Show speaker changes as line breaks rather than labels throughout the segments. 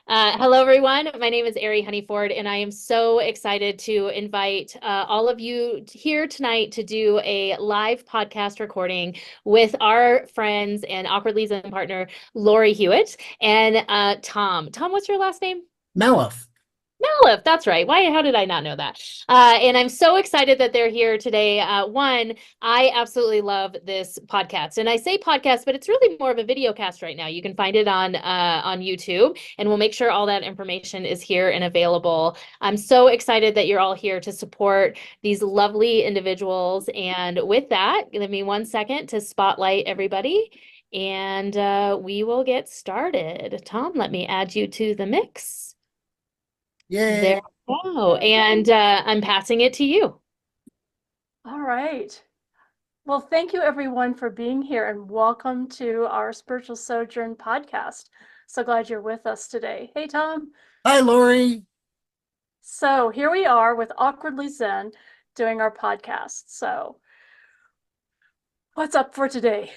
Hello, everyone. My name is Ari Honeyford, and I am so excited to invite all of you here tonight to do a live podcast recording with our friends and Awkwardly Zen partner, Laurie Hewitt and Tom. Tom, what's your last name?
Malif.
Malif, that's right. How did I not know that? And I'm so excited that they're here today. One, I absolutely love this podcast. And I say podcast, but it's really more of a video cast right now. You can find it on YouTube, and we'll make sure all that information is here and available. I'm so excited that you're all here to support these lovely individuals. And with that, give me 1 second to spotlight everybody, and we will get started. Tom, let me add you to the mix.
Yay.
There we go. And I'm passing it to you.
All right. Well, thank you everyone for being here and welcome to our Spiritual Sojourn podcast. So glad you're with us today. Hey, Tom.
Hi, Lori.
So here we are with Awkwardly Zen doing our podcast. So what's up for today?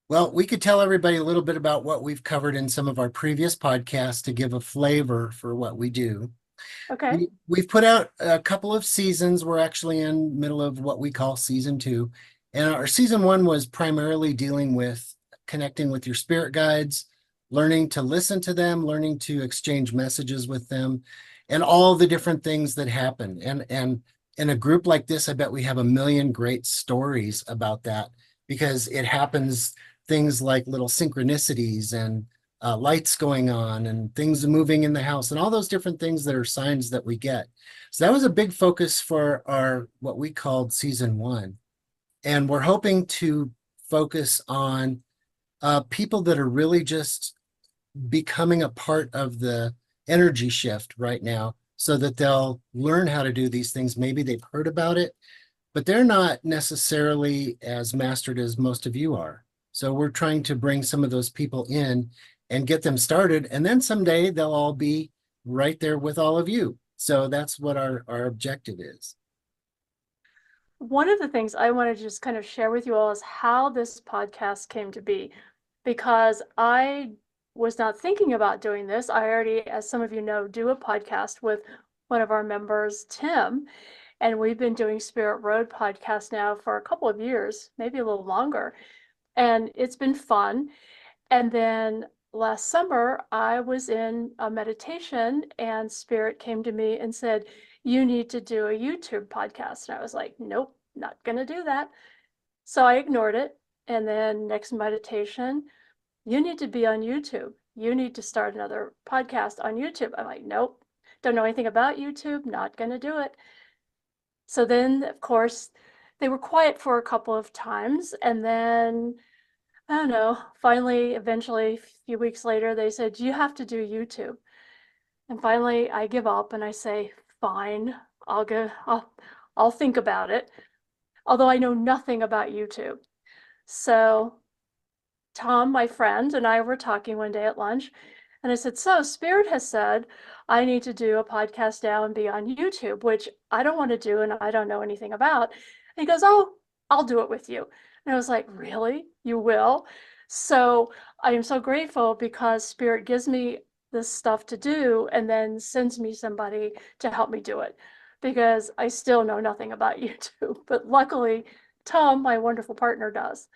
Well, we could tell everybody a little bit about what we've covered in some of our previous podcasts to give a flavor for what we do.
Okay.
We've put out a couple of seasons. We're actually in middle of what we call season two. And our season one was primarily dealing with connecting with your spirit guides, learning to listen to them, learning to exchange messages with them, and all the different things that happen. And in a group like this, I bet we have a million great stories about that because it happens things like little synchronicities and lights going on and things moving in the house and all those different things that are signs that we get. So that was a big focus for our what we called season one. And we're hoping to focus on people that are really just becoming a part of the energy shift right now so that they'll learn how to do these things. Maybe they've heard about it, but they're not necessarily as mastered as most of you are. So we're trying to bring some of those people in and get them started. And then someday they'll all be right there with all of you. So that's what our objective is.
One of the things I want to just kind of share with you all is how this podcast came to be, because I was not thinking about doing this. I already, as some of you know, do a podcast with one of our members, Tim, and we've been doing Spirit Road podcast now for a couple of years, maybe a little longer, and it's been fun. And then last summer, I was in a meditation, and Spirit came to me and said, "You need to do a YouTube podcast." And I was like, "Nope, not going to do that." So I ignored it. And then next meditation, "You need to be on YouTube. You need to start another podcast on YouTube." I'm like, "Nope, don't know anything about YouTube, not going to do it." So then, of course, they were quiet for a couple of times. And then I don't know, finally, eventually, a few weeks later, they said, "You have to do YouTube." And finally, I give up and I say, "Fine, I'll go, I'll think about it." Although I know nothing about YouTube. So Tom, my friend, and I were talking one day at lunch, and I said, "So Spirit has said I need to do a podcast now and be on YouTube, which I don't want to do and I don't know anything about." And he goes, "Oh, I'll do it with you." And I was like, "Really? You will?" So I am so grateful because Spirit gives me this stuff to do and then sends me somebody to help me do it, because I still know nothing about YouTube. But luckily, Tom, my wonderful partner, does.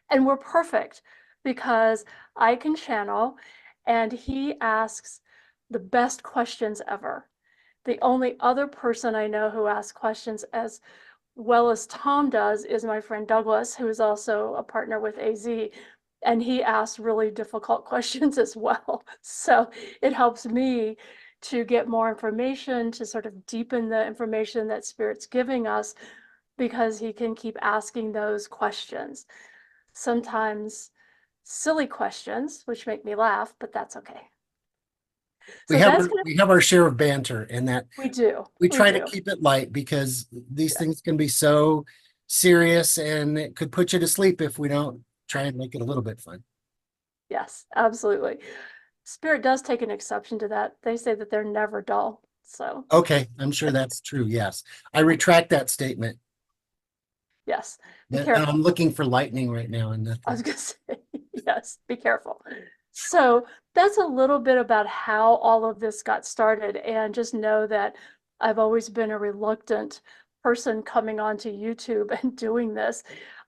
And we're perfect because I can channel and he asks the best questions ever. The only other person I know who asks questions as well as Tom does is my friend Douglas, who is also a partner with AZ. And he asks really difficult questions as well. So it helps me to get more information, to sort of deepen the information that Spirit's giving us, because he can keep asking those questions. Sometimes silly questions, which make me laugh, but that's okay.
We
So
have
that's kind of,
we have our share of banter in that
we do,
we
we
try to
do.
keep it light because these
Yes,
things can be so serious and it could put you to sleep if we don't try and make it a little bit fun.
yes, absolutely. Spirit does take an exception to that. They say that they're never dull. So
Okay, I'm sure that's true. Yes. I retract that statement.
yes, be
And I'm
careful.
looking for lightning right now and
I was
nothing.
gonna say, yes, be careful. So that's a little bit about how all of this got started. And just know that I've always been a reluctant person coming onto YouTube and doing this.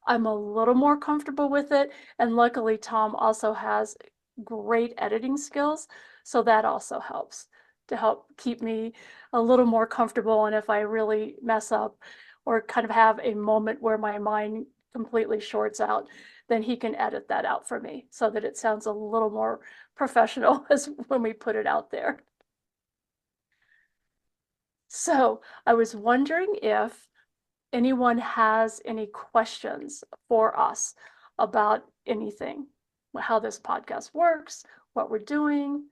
I'm a little more comfortable with it. And luckily, Tom also has great editing skills. So that also helps to help keep me a little more comfortable. And if I really mess up or kind of have a moment where my mind completely shorts out, then he can edit that out for me so that it sounds a little more professional as when we put it out there. So I was wondering if anyone has any questions for us about anything, how this podcast works, what we're doing.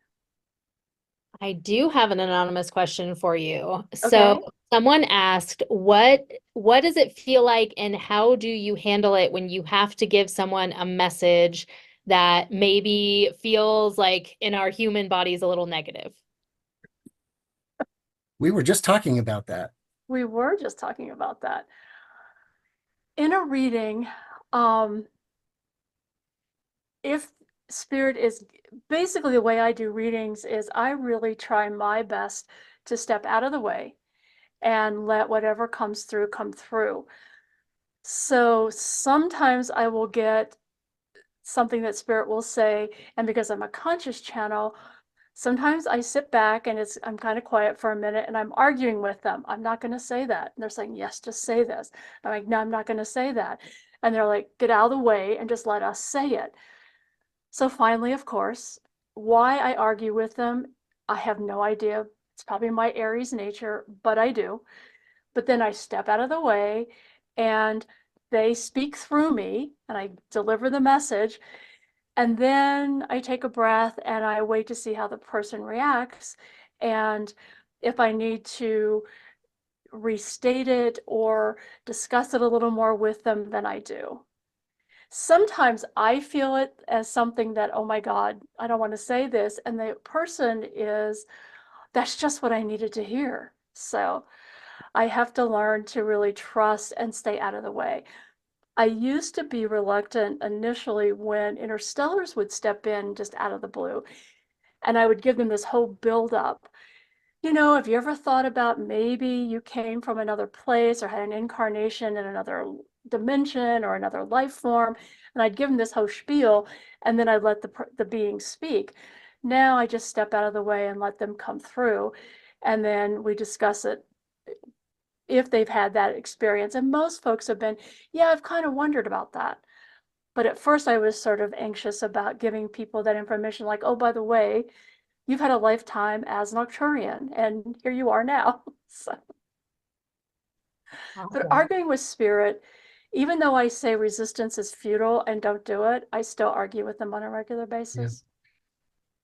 I do have an anonymous question for you. So
Okay.
someone asked, what does it feel like and how do you handle it when you have to give someone a message that maybe feels like in our human bodies a little negative?
We were just talking about that.
We were just talking about that. In a reading, um, if spirit is basically the way I do readings is I really try my best to step out of the way and let whatever comes through come through. So sometimes I will get something that spirit will say, and because I'm a conscious channel, sometimes I sit back and I'm kind of quiet for a minute and I'm arguing with them. I'm not going to say that. And they're saying, yes, just say this. I'm like, no, I'm not going to say that. And they're like, get out of the way and just let us say it. So finally, of course, why I argue with them, I have no idea. It's probably my Aries nature, but I do. But then I step out of the way and they speak through me and I deliver the message. And then I take a breath and I wait to see how the person reacts. And if I need to restate it or discuss it a little more with them, then I do. Sometimes I feel it as something that, oh my God, I don't want to say this. And the person is, that's just what I needed to hear. So I have to learn to really trust and stay out of the way. I used to be reluctant initially when interstellars would step in just out of the blue, and I would give them this whole build up. Have you ever thought about maybe you came from another place or had an incarnation in another dimension or another life form? And I'd give them this whole spiel, and then I'd let the being speak. Now I just step out of the way and let them come through, and then we discuss it if they've had that experience. And most folks have been, yeah, I've kind of wondered about that. But at first, I was sort of anxious about giving people that information, like, oh, by the way, you've had a lifetime as an Arcturian, and here you are now. So, but
Awesome.
arguing with spirit, even though I say resistance is futile and don't do it, I still argue with them on a regular
Yeah.
basis.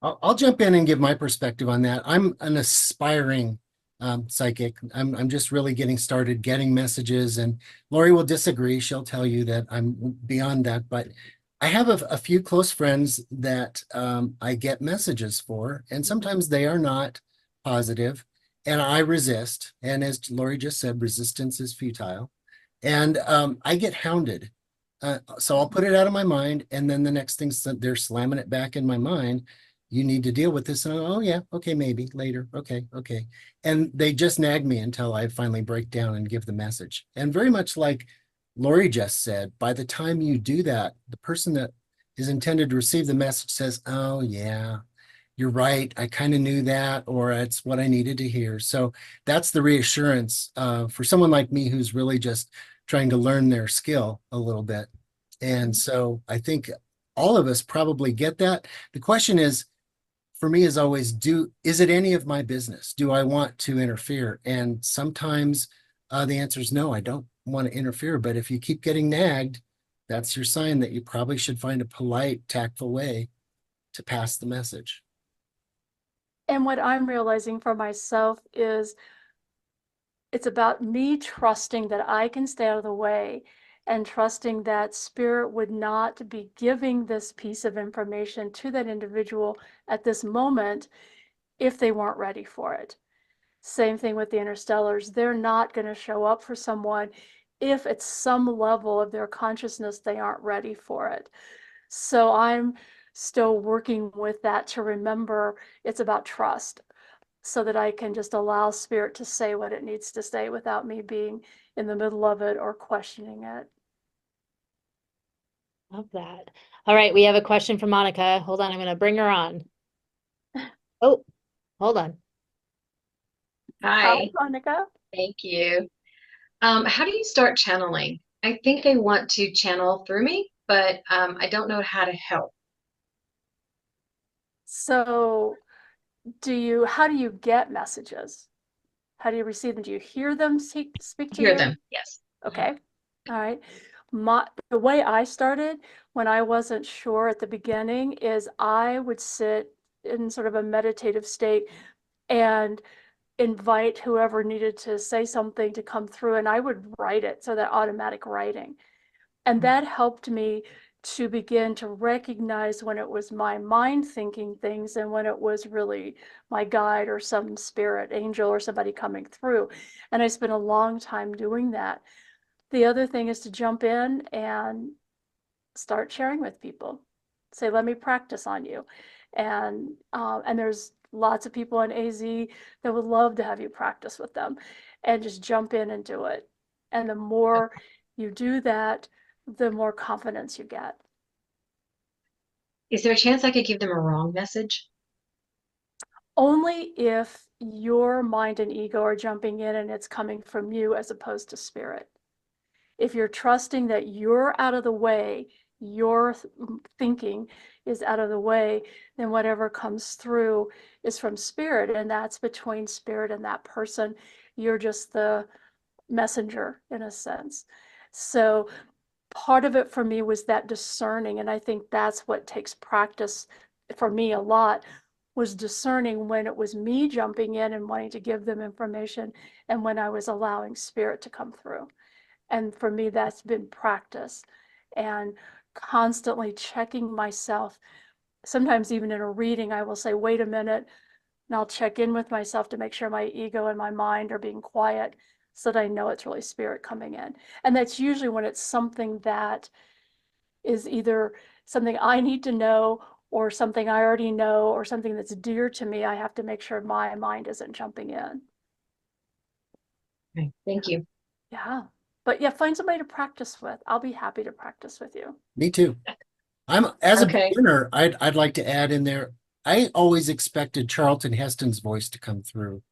I'll jump in and give my perspective on that. I'm an aspiring psychic. I'm just really getting started getting messages, and Laurie will disagree. She'll tell you that I'm beyond that, but I have a few close friends that I get messages for, and sometimes they are not positive, and I resist. And as Laurie just said, resistance is futile, and I get hounded. So I'll put it out of my mind, and then the next thing they're slamming it back in my mind. You need to deal with this. And oh yeah, okay, maybe later. Okay. And they just nag me until I finally break down and give the message. And very much like Laurie just said, by the time you do that, the person that is intended to receive the message says, oh yeah, you're right. I kind of knew that, or it's what I needed to hear. So that's the reassurance for someone like me who's really just trying to learn their skill a little bit. And so I think all of us probably get that. The question is, for me is always, is it any of my business? Do I want to interfere? And sometimes the answer is no, I don't want to interfere. But if you keep getting nagged, that's your sign that you probably should find a polite, tactful way to pass the message.
And what I'm realizing for myself is it's about me trusting that I can stay out of the way and trusting that spirit would not be giving this piece of information to that individual at this moment if they weren't ready for it. Same thing with the interstellars. They're not going to show up for someone if at some level of their consciousness they aren't ready for it. So I'm still working with that to remember it's about trust, so that I can just allow spirit to say what it needs to say without me being in the middle of it or questioning it.
Love that. All right, we have a question from Monica. Hold on, I'm going to bring her on. Oh, hold on.
Hi,
Hi,
Monica.
thank you. How do you start channeling? I think I want to channel through me, but I don't know how to help.
So how do you get messages? How do you receive them? Do you hear them speak to
Hear
you?
them, yes.
Okay. All right. The way I started when I wasn't sure at the beginning is I would sit in sort of a meditative state and invite whoever needed to say something to come through, and I would write it, so that automatic writing. And that helped me to begin to recognize when it was my mind thinking things and when it was really my guide or some spirit angel or somebody coming through. And I spent a long time doing that. The other thing is to jump in and start sharing with people. Say, let me practice on you. And there's lots of people in AZ that would love to have you practice with them, and just jump in and do it. And the more you do that, the more confidence you get.
Is there a chance I could give them a wrong message?
Only if your mind and ego are jumping in and it's coming from you as opposed to spirit. If you're trusting that you're out of the way, your thinking is out of the way, then whatever comes through is from spirit, and that's between spirit and that person. You're just the messenger in a sense. So part of it for me was that discerning, and I think that's what takes practice for me a lot, was discerning when it was me jumping in and wanting to give them information and when I was allowing spirit to come through. And for me, that's been practice and constantly checking myself. Sometimes even in a reading, I will say, wait a minute, and I'll check in with myself to make sure my ego and my mind are being quiet, so that I know it's really spirit coming in. And that's usually when it's something that is either something I need to know or something I already know or something that's dear to me. I have to make sure my mind isn't jumping in.
Okay, thank you.
Yeah. But yeah, find somebody to practice with. I'll be happy to practice with you.
Me too. As a
Okay.
beginner, I'd like to add in there, I always expected Charlton Heston's voice to come through,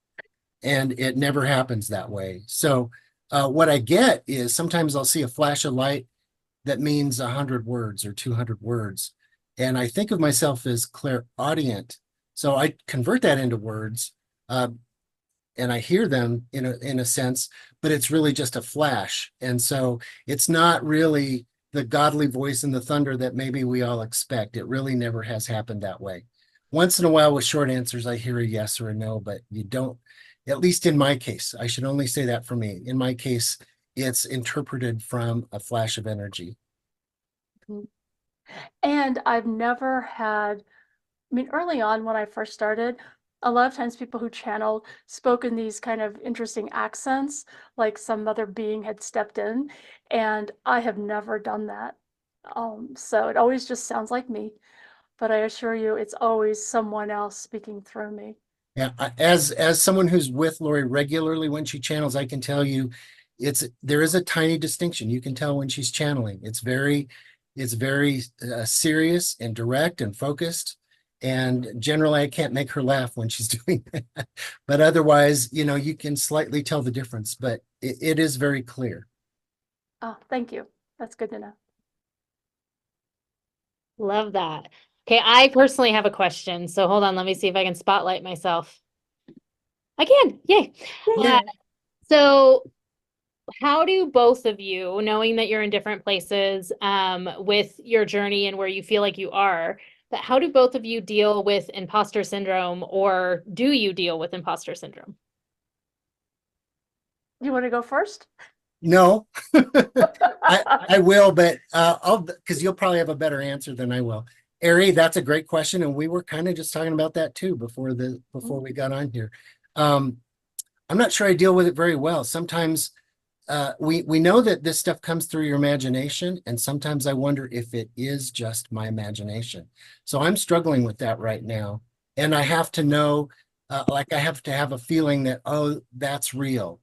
and it never happens that way. So what I get is sometimes I'll see a flash of light that means 100 words or 200 words. And I think of myself as clairaudient. So I convert that into words, uh, and I hear them in a sense, but it's really just a flash. And so it's not really the godly voice and the thunder that maybe we all expect. It really never has happened that way. Once in a while with short answers, I hear a yes or a no, but you don't, at least in my case, I should only say that for me. In my case, it's interpreted from a flash of energy.
And I've never had, I mean, early on when I first started, a lot of times people who channeled spoke in these kind of interesting accents, like some other being had stepped in, and I have never done that. So it always just sounds like me, but I assure you, it's always someone else speaking through me.
Yeah, as someone who's with Laurie regularly when she channels, I can tell you there is a tiny distinction. You can tell when she's channeling. It's very serious and direct and focused. And generally, I can't make her laugh when she's doing that. But otherwise, you can slightly tell the difference, but it is very clear.
Oh, thank you. That's good to know.
Love that. Okay, I personally have a question. So hold on, let me see if I can spotlight myself. I can. Yay.
Yeah.
So how do both of you, knowing that you're in different places with your journey and where you feel like you are, but how do both of you deal with imposter syndrome, or do you deal with imposter syndrome?
You want to go first?
No, I will, but because you'll probably have a better answer than I will. Ari, that's a great question, and we were kind of just talking about that too before we got on here. I'm not sure I deal with it very well. Sometimes we know that this stuff comes through your imagination, and sometimes I wonder if it is just my imagination. So I'm struggling with that right now, and I have to know, like I have to have a feeling that, oh, that's real.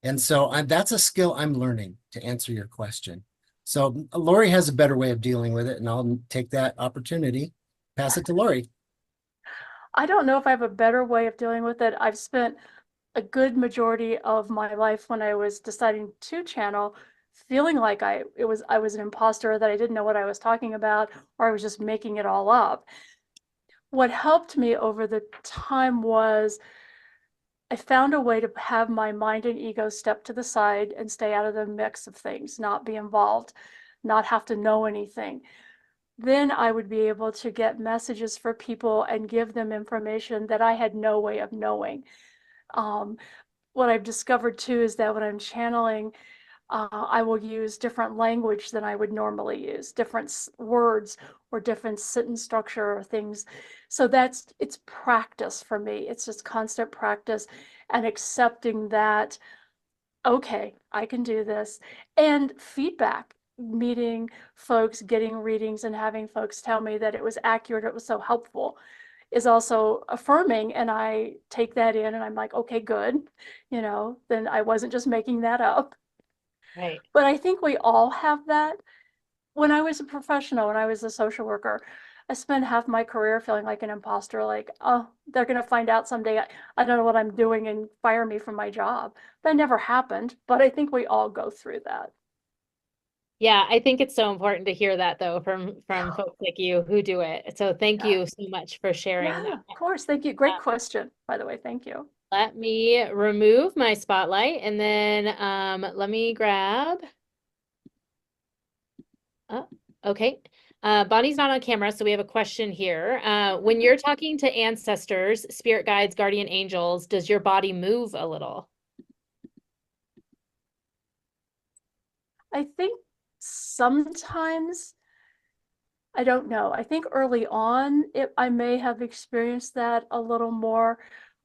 And so that's a skill I'm learning, to answer your question. So Laurie has a better way of dealing with it, and I'll take that opportunity, pass it to Laurie.
I don't know if I have a better way of dealing with it. I've spent a good majority of my life when I was deciding to channel feeling like I was an imposter, that I didn't know what I was talking about, or I was just making it all up. What helped me over the time was I found a way to have my mind and ego step to the side and stay out of the mix of things, not be involved, not have to know anything. Then I would be able to get messages for people and give them information that I had no way of knowing. Um, what I've discovered too is that when I'm channeling, I will use different language than I would normally use, different words or different sentence structure or things. So it's practice for me. It's just constant practice and accepting that, okay, I can do this. And feedback, meeting folks, getting readings and having folks tell me that it was accurate, it was so helpful, is also affirming. And I take that in and I'm like, okay, good. Then I wasn't just making that up.
Right.
But I think we all have that. When I was a professional, when I was a social worker, I spent half my career feeling like an imposter, like, oh, they're going to find out someday I don't know what I'm doing and fire me from my job. That never happened, but I think we all go through that.
Yeah, I think it's so important to hear that though from folks like you who do it. So thank
Yeah.
you so much for sharing
Yeah,
that.
of course. Thank you. Great question, by the way. Thank you.
Let me remove my spotlight and then let me grab. Oh, okay. Bonnie's not on camera, so we have a question here. When you're talking to ancestors, spirit guides, guardian angels, does your body move a little?
I think sometimes, I don't know. I think early on, I may have experienced that a little more,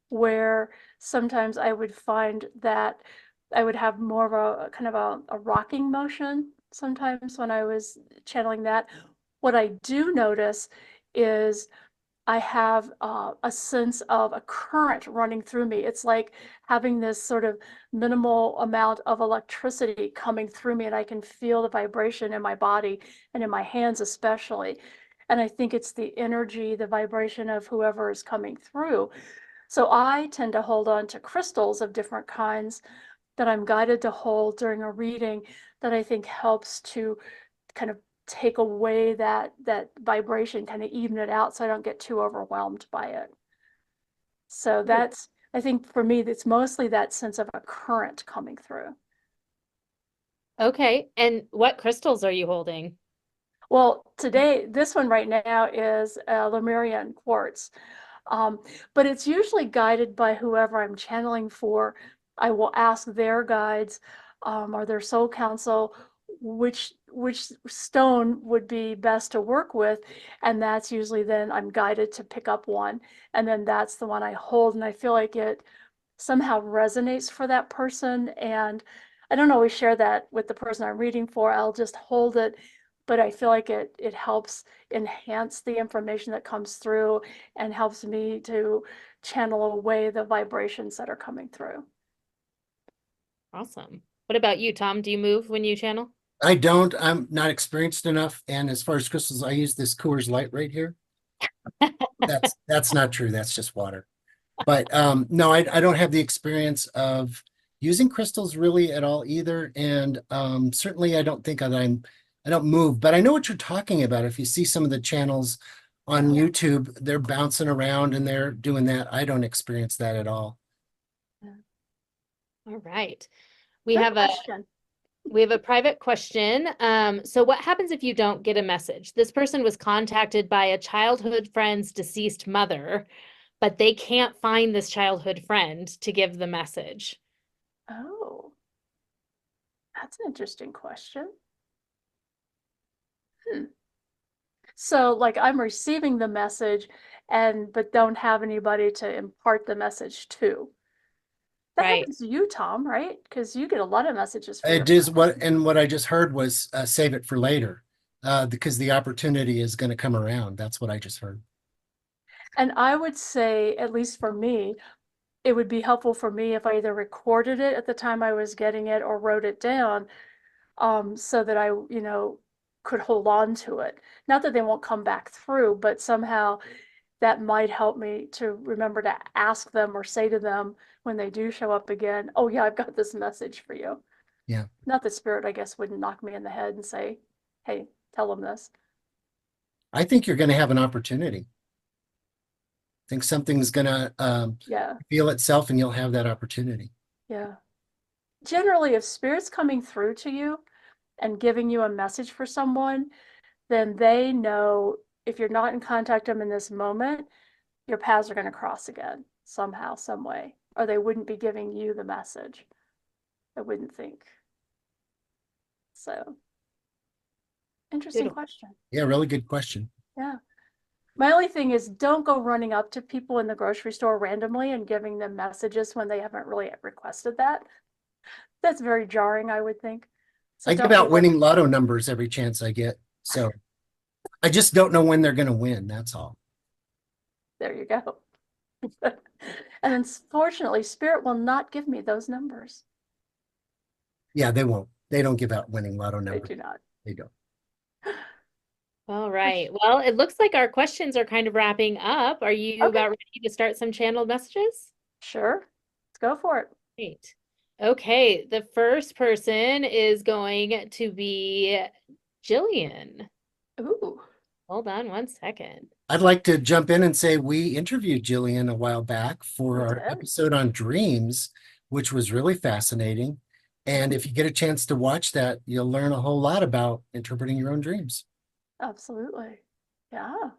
where sometimes I would find that I would have more of a kind of a rocking motion sometimes when I was channeling that. What I do notice is I have a sense of a current running through me. It's like having this sort of minimal amount of electricity coming through me, and I can feel the vibration in my body and in my hands, especially. And I think it's the energy, the vibration of whoever is coming through. So I tend to hold on to crystals of different kinds that I'm guided to hold during a reading, that I think helps to kind of take away that vibration, kind of even it out so I don't get too overwhelmed by it. So that's, I think for me, it's mostly that sense of a current coming through.
Okay. And what crystals are you holding?
Well, today, this one right now is Lemurian quartz. Um, but it's usually guided by whoever I'm channeling for. I will ask their guides, or their soul council, which stone would be best to work with, and that's usually then I'm guided to pick up one, and then that's the one I hold, and I feel like it somehow resonates for that person. And I don't always share that with the person I'm reading for. I'll just hold it, but I feel like it helps enhance the information that comes through and helps me to channel away the vibrations that are coming through.
Awesome. What about you, Tom? Do you move when you channel?
I don't, I'm not experienced enough. And as far as crystals, I use this Coors Light right here. That's not true. That's just water. But no, I don't have the experience of using crystals really at all either. And certainly I don't think that I don't move, but I know what you're talking about. If you see some of the channels on YouTube, they're bouncing around and they're doing that. I don't experience that at all.
All right. We
Good
have
question.
a private question. So what happens if you don't get a message? This person was contacted by a childhood friend's deceased mother, but they can't find this childhood friend to give the message.
Oh, that's an interesting question. So like I'm receiving the message but don't have anybody to impart the message to. That
Right.
happens to you, Tom, right? Because you get a lot of messages for your
It is what I just heard was save it for later, because the opportunity is going to come around. That's what I just heard.
And I would say, at least for me, it would be helpful for me if I either recorded it at the time I was getting it or wrote it down, so that I, could hold on to it. Not that they won't come back through, but somehow that might help me to remember to ask them or say to them when they do show up again, oh yeah, I've got this message for you.
Yeah.
Not that spirit, I guess, wouldn't knock me in the head and say, hey, tell them this.
I think you're going to have an opportunity. I think something's going to
Yeah,
feel itself and you'll have that opportunity.
yeah. Generally, if spirit's coming through to you and giving you a message for someone, then they know if you're not in contact with them in this moment, your paths are going to cross again somehow, some way, or they wouldn't be giving you the message. I wouldn't think. So, interesting
Beautiful.
question.
Yeah, really good question.
Yeah. My only thing is don't go running up to people in the grocery store randomly and giving them messages when they haven't really requested that. That's very jarring, I would think. So
I give
don't be
out
like,
winning lotto numbers every chance I get. So I just don't know when they're going to win. That's all.
there you go. And unfortunately, spirit will not give me those numbers.
Yeah, they won't. They don't give out winning lotto
They
numbers.
do not.
They don't.
All right. Well, it looks like our questions are kind of wrapping up. Are you
Okay.
about ready to start some channeled messages?
Sure. Let's go for it.
Great. Okay, the first person is going to be Jillian.
Ooh.
Hold on one second.
I'd like to jump in and say we interviewed Jillian a while back for
We
our
did.
episode on dreams, which was really fascinating. And if you get a chance to watch that, you'll learn a whole lot about interpreting your own dreams.
Absolutely. Yeah.
Yeah,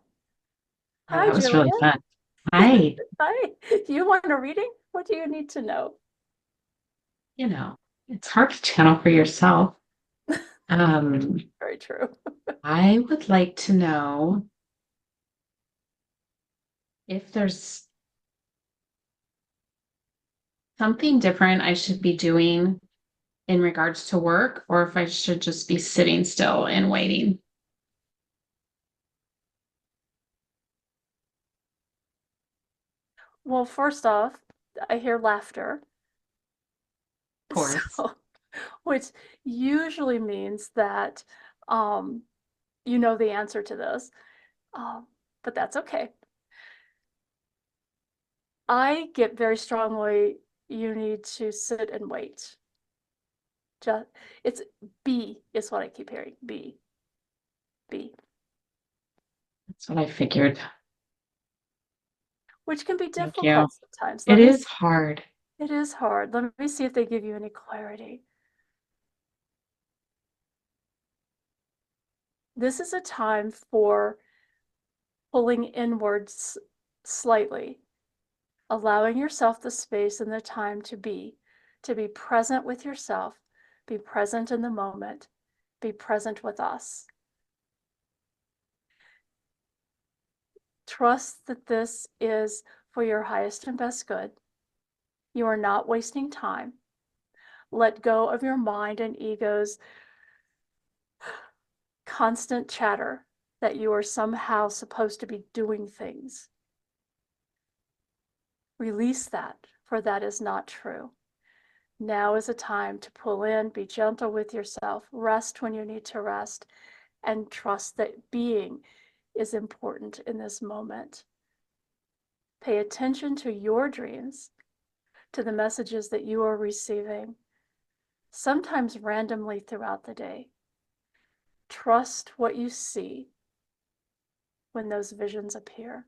Hi,
that was really
Jillian.
fun. Hi,
Hi. You want a reading? What do you need to know?
you know, it's hard to channel for yourself. Um,
Very true.
I would like to know if there's something different I should be doing in regards to work, or if I should just be sitting still and waiting.
Well, first off, I hear laughter.
Of course.
So, which usually means that you know the answer to this. But that's okay. I get very strongly you need to sit and wait. Just it's B is what I keep hearing. B. B.
That's what I figured.
Which can be
Thank you.
difficult sometimes.
It is hard.
It is hard. Let me see if they give you any clarity. This is a time for pulling inwards slightly, allowing yourself the space and the time to be present with yourself, be present in the moment, be present with us. Trust that this is for your highest and best good. You are not wasting time. Let go of your mind and ego's constant chatter that you are somehow supposed to be doing things. Release that, for that is not true. Now is a time to pull in, be gentle with yourself, rest when you need to rest, and trust that being is important in this moment. Pay attention to your dreams, to the messages that you are receiving, sometimes randomly throughout the day. Trust what you see when those visions appear,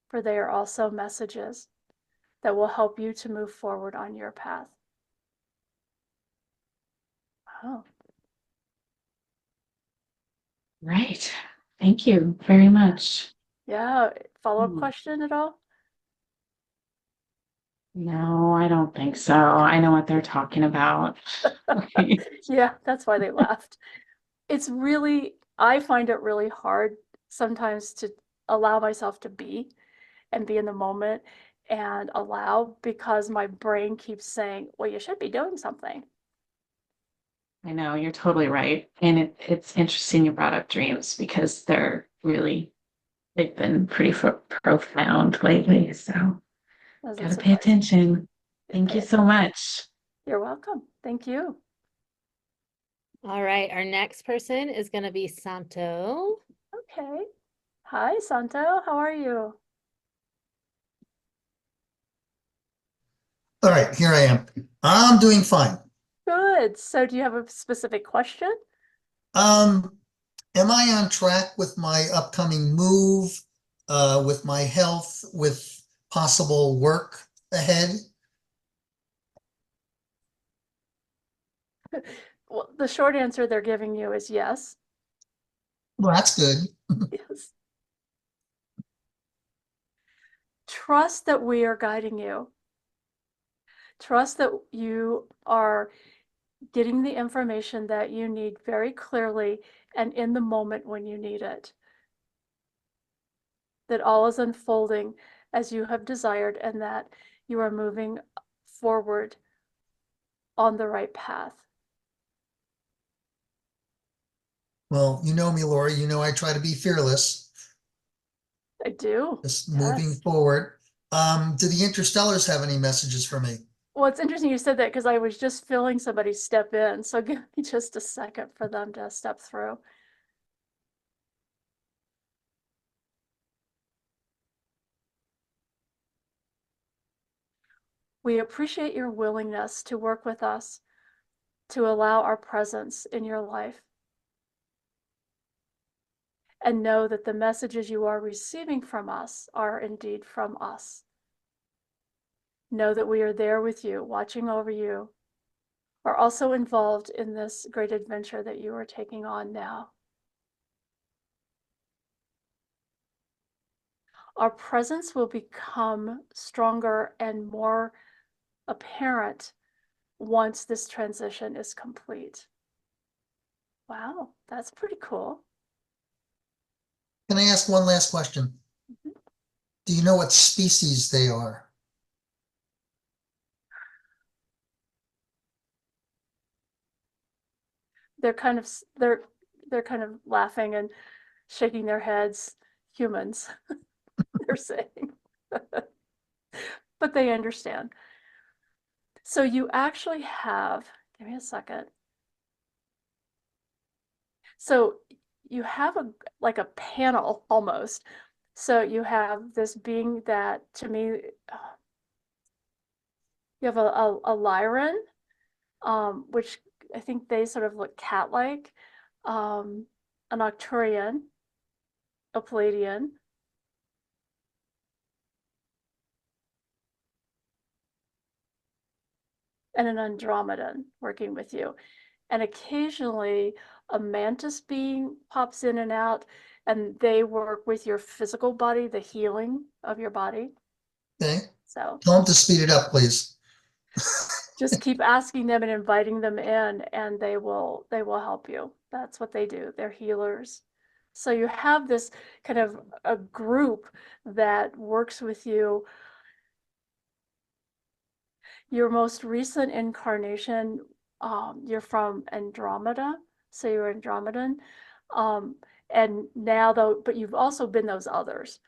for they are also messages that will help you to move forward on your path. Oh,
Right. Thank you very much.
yeah. Follow-up question at all?
No, I don't think so. I know what they're talking about. Okay.
Yeah, that's why they laughed. It's really, I find it really hard sometimes to allow myself to be and be in the moment. and allow, because my brain keeps saying, well, you should be doing something.
I know, you're totally right. And it's interesting you brought up dreams because they've been pretty profound lately. So
Doesn't
gotta pay
surprise me.
attention. Thank you
Pay
so much.
You're welcome. Thank you.
All right, our next person is going to be Santo.
Okay. Hi, Santo. How are you?
All right, here I am. I'm doing fine.
Good. So do you have a specific question?
Um, am I on track with my upcoming move, with my health, with possible work ahead?
Well, the short answer they're giving you is yes.
Well, that's good.
Yes. Trust that we are guiding you. Trust that you are getting the information that you need very clearly and in the moment when you need it. That all is unfolding as you have desired and that you are moving forward on the right path.
Well, you know me, Laurie. You know I try to be fearless,
I do.
just moving
Yes.
forward. Do the Interstellars have any messages for me?
Well, it's interesting you said that because I was just feeling somebody step in. So give me just a second for them to step through. We appreciate your willingness to work with us, to allow our presence in your life. And know that the messages you are receiving from us are indeed from us. Know that we are there with you, watching over you, are also involved in this great adventure that you are taking on now. Our presence will become stronger and more apparent once this transition is complete. Wow, that's pretty cool.
Can I ask one last question?
Mhm.
Do you know what species they are?
They're kind of they're kind of laughing and shaking their heads. Humans, they're saying. But they understand. So you actually have, give me a second. So you have like a panel almost. So you have this being that, to me, you have a Lyran, which I think they sort of look cat-like, an Octurian, a Palladian, and an Andromedan working with you. And occasionally a mantis being pops in and out, and they work with your physical body, the healing of your body.
Okay.
So
Tell them to speed it up, please.
just keep asking them and inviting them in, and they will help you. That's what they do. They're healers. So you have this kind of a group that works with you. Your most recent incarnation, you're from Andromeda, so you're Andromedan. And now though, but you've also been those others.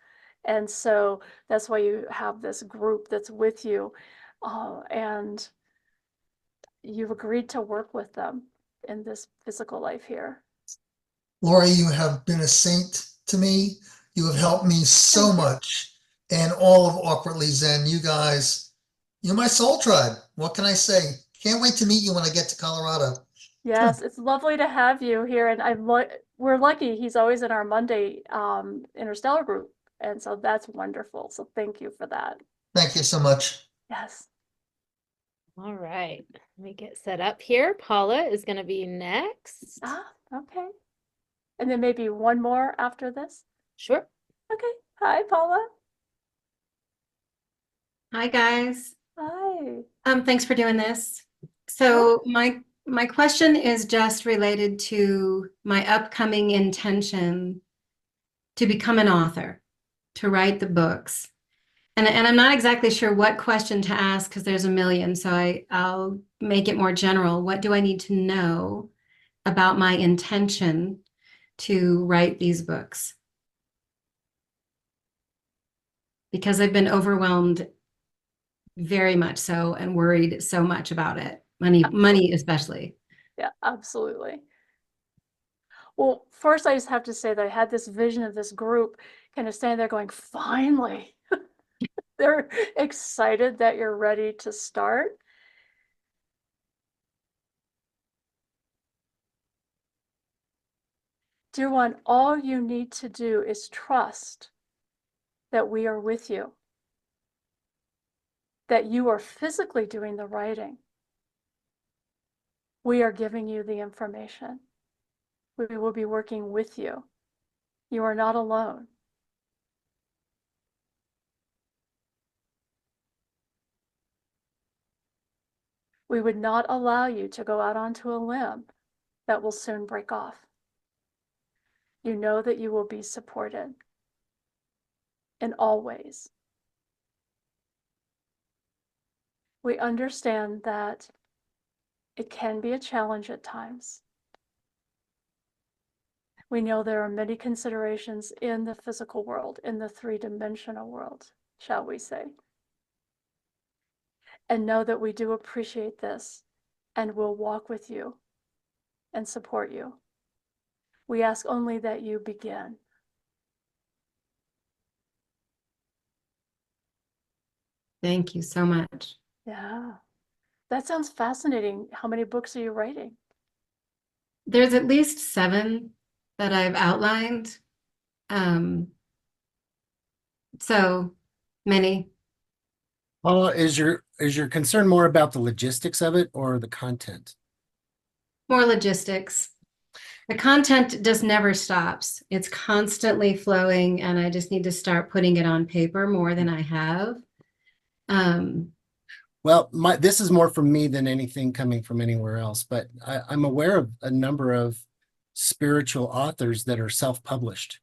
And so that's why you have this group that's with you. And you've agreed to work with them in this physical life here.
Laurie, you have been a saint to me. You have helped me so
Thank you.
much. And all of Awkwardly Zen, you guys, you're my soul tribe. What can I say? Can't wait to meet you when I get to Colorado.
Yes, it's lovely to have you here, and we're lucky he's always in our Monday interstellar group, and so that's wonderful. So thank you for that.
Thank you so much.
Yes.
All right, let me get set up here. Paula is going to be next.
Ah, okay. And then maybe one more after this.
Sure.
Okay. Hi, Paula.
Hi guys.
Hi.
Thanks for doing this. So my question is just related to my upcoming intention to become an author, to write the books. And I'm not exactly sure what question to ask because there's a million, so I'll make it more general. What do I need to know about my intention to write these books? Because I've been overwhelmed very much so and worried so much about it. Money especially.
Yeah, absolutely. Well, first I just have to say that I had this vision of this group kind of standing there going, finally, they're excited that you're ready to start. Dear one, all you need to do is trust that we are with you, that you are physically doing the writing. We are giving you the information. We will be working with you. You are not alone. We would not allow you to go out onto a limb that will soon break off. You know that you will be supported in all ways. We understand that it can be a challenge at times. We know there are many considerations in the physical world, in the three-dimensional world, shall we say. And know that we do appreciate this and will walk with you and support you. We ask only that you begin.
Thank you so much.
Yeah, that sounds fascinating. How many books are you writing?
There's at least 7 that I've outlined. So many.
Paula, is your concern more about the logistics of it or the content?
More logistics. The content just never stops. It's constantly flowing, and I just need to start putting it on paper more than I have.
Well, this is more from me than anything coming from anywhere else, but I'm aware of a number of spiritual authors that are self-published.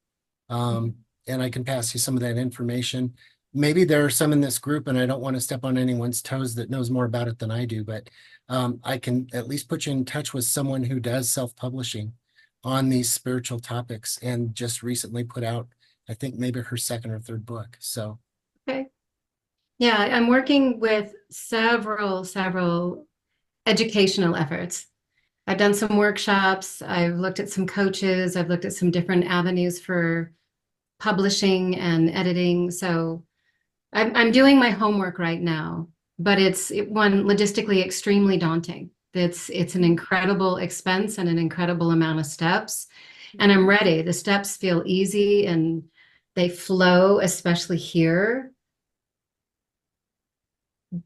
And I can pass you some of that information. Maybe there are some in this group, and I don't want to step on anyone's toes that knows more about it than I do, but I can at least put you in touch with someone who does self-publishing on these spiritual topics and just recently put out, I think maybe her 2nd or 3rd book. So
Okay. Yeah, I'm working with several educational efforts. I've done some workshops, I've looked at some coaches, I've looked at some different avenues for publishing and editing. So I'm doing my homework right now, but it's one logistically extremely daunting. It's an incredible expense and an incredible amount of steps. And I'm ready. The steps feel easy and they flow, especially here.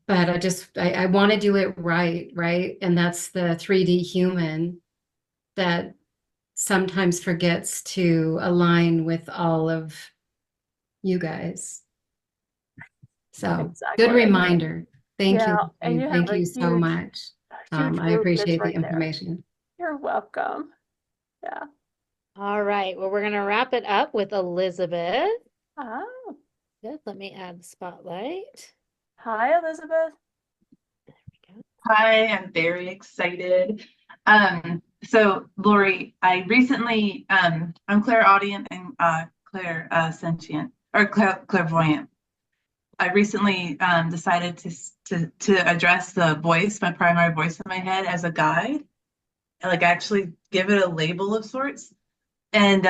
But I want to do it right, right? And that's the 3D human that sometimes forgets to align with all of you guys. So
Exactly.
good reminder. Thank
Yeah,
you.
and you have
Thank
a
you so much.
huge
I
group that's
appreciate the
right there.
information.
You're welcome. Yeah.
All right. Well, we're going to wrap it up with Elizabeth.
Oh,
Good. Let me add the spotlight.
hi, Elizabeth.
There we go.
Hi, I'm very excited. So Laurie, I recently, I'm clairaudient and clair sentient or clairvoyant. I recently decided to address the voice, my primary voice in my head, as a guide, and like actually give it a label of sorts. And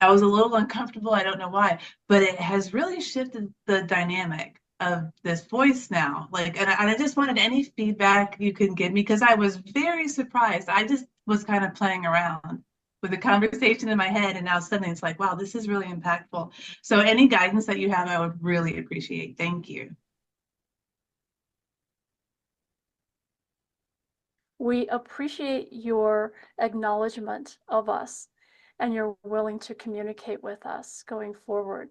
I was a little uncomfortable. I don't know why, but it has really shifted the dynamic of this voice now. Like, and I just wanted any feedback you can give me because I was very surprised. I just was kind of playing around with the conversation in my head, and now suddenly it's like, wow, this is really impactful. So any guidance that you have, I would really appreciate. Thank you.
We appreciate your acknowledgement of us and you're willing to communicate with us going forward.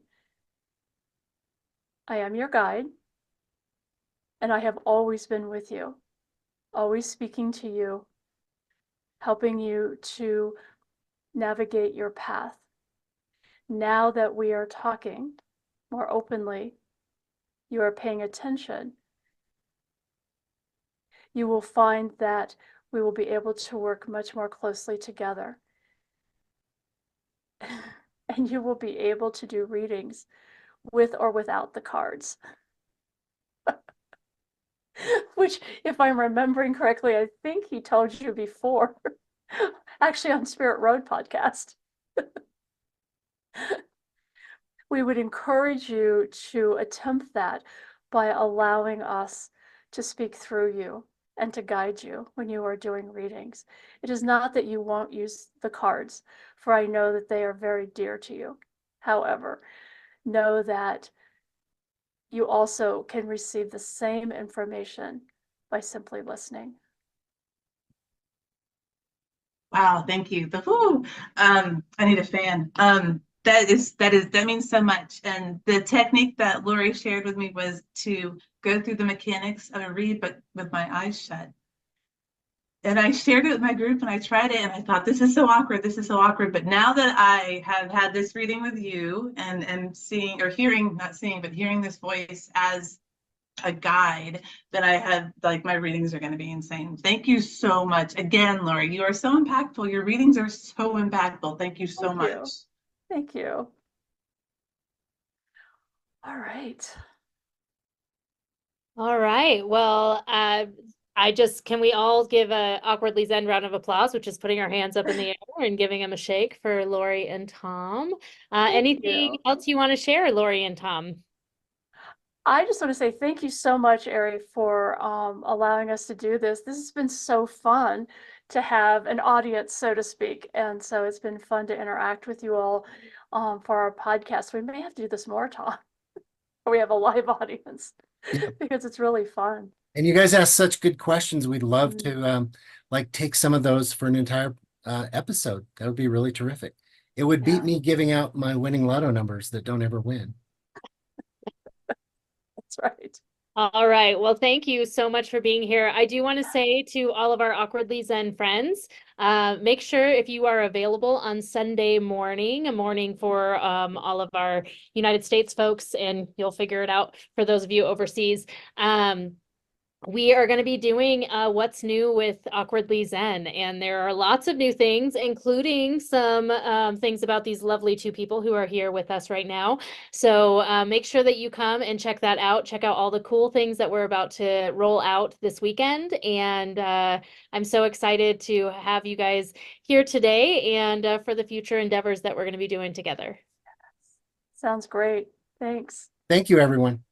I am your guide, and I have always been with you, always speaking to you, helping you to navigate your path. Now that we are talking more openly, you are paying attention, you will find that we will be able to work much more closely together. And you will be able to do readings with or without the cards. Which, if I'm remembering correctly, I think he told you before, actually on Spirit Road podcast. We would encourage you to attempt that by allowing us to speak through you and to guide you when you are doing readings. It is not that you won't use the cards, for I know that they are very dear to you. However, know that you also can receive the same information by simply listening.
Wow, thank you. I need a fan. That means so much. And the technique that Laurie shared with me was to go through the mechanics of a read, but with my eyes shut. And I shared it with my group and I tried it and I thought, this is so awkward. This is so awkward. But now that I have had this reading with you and seeing or hearing, not seeing, but hearing this voice as a guide, that I have, like, my readings are going to be insane. Thank you so much. Again, Laurie, you are so impactful. Your readings are so impactful. Thank you so much.
Thank you. All right.
All right. Well, can we all give a Awkwardly Zen round of applause, which is putting our hands up in the air and giving them a shake for Laurie and Tom. Anything else you want to share, Laurie and Tom?
I just want to say thank you so much, Ari, for allowing us to do this. This has been so fun to have an audience, so to speak. And so it's been fun to interact with you all for our podcast. We may have to do this more, Tom. We have a live audience because it's really fun.
And you guys ask such good questions. We'd love to like take some of those for an entire episode. That would be really terrific. It would beat me giving out my winning lotto numbers that don't ever win.
That's right.
All right. Well, thank you so much for being here. I do want to say to all of our Awkwardly Zen friends, make sure if you are available on Sunday morning, a morning for all of our United States folks, and you'll figure it out for those of you overseas. We are going to be doing What's New with Awkwardly Zen, and there are lots of new things, including some things about these lovely two people who are here with us right now. So make sure that you come and check that out. Check out all the cool things that we're about to roll out this weekend. And I'm so excited to have you guys here today and for the future endeavors that we're going to be doing together.
Sounds great. Thanks.
Thank you, everyone.